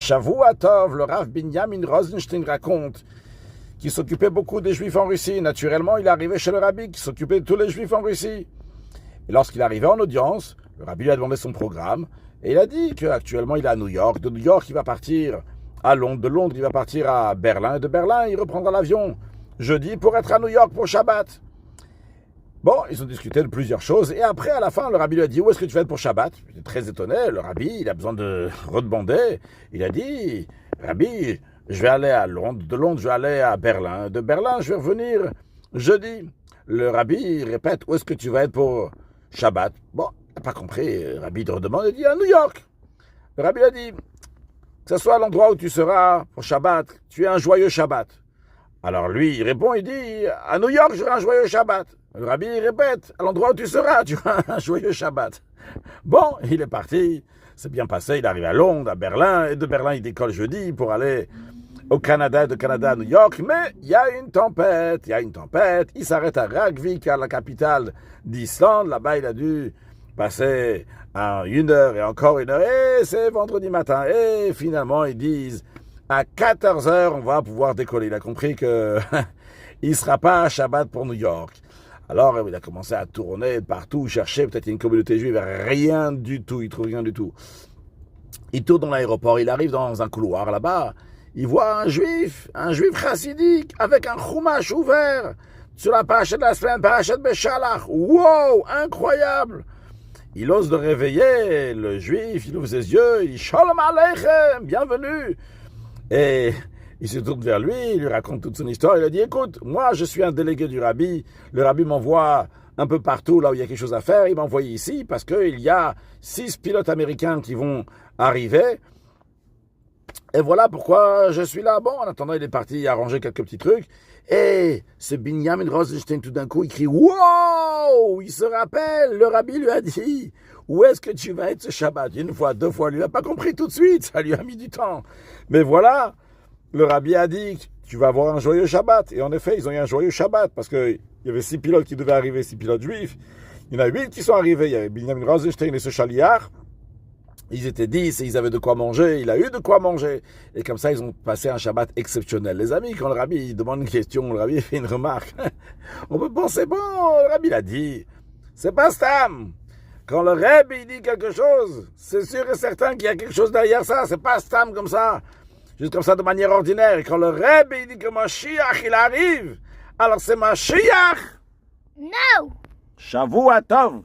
Shavua Tov, le Rav Binyamin Rosenstein raconte qu'il s'occupait beaucoup des Juifs en Russie. Naturellement, il est arrivé chez le Rabbi qui s'occupait de tous les Juifs en Russie. Et lorsqu'il est arrivé en audience, le Rabbi lui a demandé son programme et il a dit qu'actuellement il est à New York. De New York, il va partir à Londres. De Londres, il va partir à Berlin. Et de Berlin, il reprendra l'avion jeudi pour être à New York pour Shabbat. Bon, ils ont discuté de plusieurs choses. Et après, à la fin, le Rabbi lui a dit « Où est-ce que tu vas être pour Shabbat ?» J'étais très étonné. Le Rabbi, il a besoin de redemander. Il a dit « Rabbi, je vais aller à Londres. De Londres, je vais aller à Berlin. De Berlin, je vais revenir jeudi. » Le Rabbi répète « Où est-ce que tu vas être pour Shabbat ?» Bon, il n'a pas compris. Le Rabbi te redemande. Il dit « À New York. » Le Rabbi a dit « Que ce soit l'endroit où tu seras pour Shabbat, tu es un joyeux Shabbat. » Alors lui, il répond, il dit « À New York, j'aurai un joyeux Shabbat. » Le Rabbi répète, à l'endroit où tu seras, tu auras un joyeux Shabbat. Bon, il est parti, c'est bien passé, il arrive à Londres, à Berlin, et de Berlin, il décolle jeudi pour aller au Canada, et de Canada à New York, mais il y a une tempête, il s'arrête à Reykjavik, à la capitale d'Islande, là-bas, il a dû passer à 1 heure et encore 1 heure, et c'est vendredi matin, et finalement, ils disent, à 14 heures, on va pouvoir décoller. Il a compris que il ne sera pas à Shabbat pour New York. Alors, il a commencé à tourner partout, chercher, peut-être une communauté juive, rien du tout, il trouve rien du tout. Il tourne dans l'aéroport, il arrive dans un couloir là-bas, il voit un juif chassidique, avec un chumash ouvert, sur la parachat de la semaine, parachat Beshalach. Wow, incroyable! Il ose le réveiller, le juif, il ouvre ses yeux, il dit « Shalom Aleichem, bienvenue !» Et il se tourne vers lui, il lui raconte toute son histoire, il a dit « Écoute, moi je suis un délégué du Rabbi, le Rabbi m'envoie un peu partout là où il y a quelque chose à faire, il m'a envoyé ici parce qu'il y a 6 pilotes américains qui vont arriver, et voilà pourquoi je suis là. » Bon, en attendant, il est parti arranger quelques petits trucs, et ce Binyamin Rosenstein tout d'un coup, il crie « Wow !» Il se rappelle, le Rabbi lui a dit « Où est-ce que tu vas être ce Shabbat ?» Une fois, 2 fois, lui n'a pas compris tout de suite, ça lui a mis du temps. Mais voilà, le Rabbi a dit « Tu vas avoir un joyeux Shabbat ». Et en effet, ils ont eu un joyeux Shabbat, parce qu'il y avait 6 pilotes qui devaient arriver, 6 pilotes juifs. Il y en a 8 qui sont arrivés, il y avait Binyamin Rosenstein et ce Chaliar. Ils étaient 10 et ils avaient de quoi manger, il a eu de quoi manger. Et comme ça, ils ont passé un Shabbat exceptionnel. Les amis, quand le Rabbi il demande une question, le Rabbi fait une remarque. On peut penser, bon, le Rabbi l'a dit, c'est pas Stam. Quand le Rabbi il dit quelque chose, c'est sûr et certain qu'il y a quelque chose derrière ça. C'est pas Stam comme ça, juste comme ça de manière ordinaire. Et quand le Rabbi il dit que Mashiach il arrive, alors c'est Mashiach. No. Shavua Tov.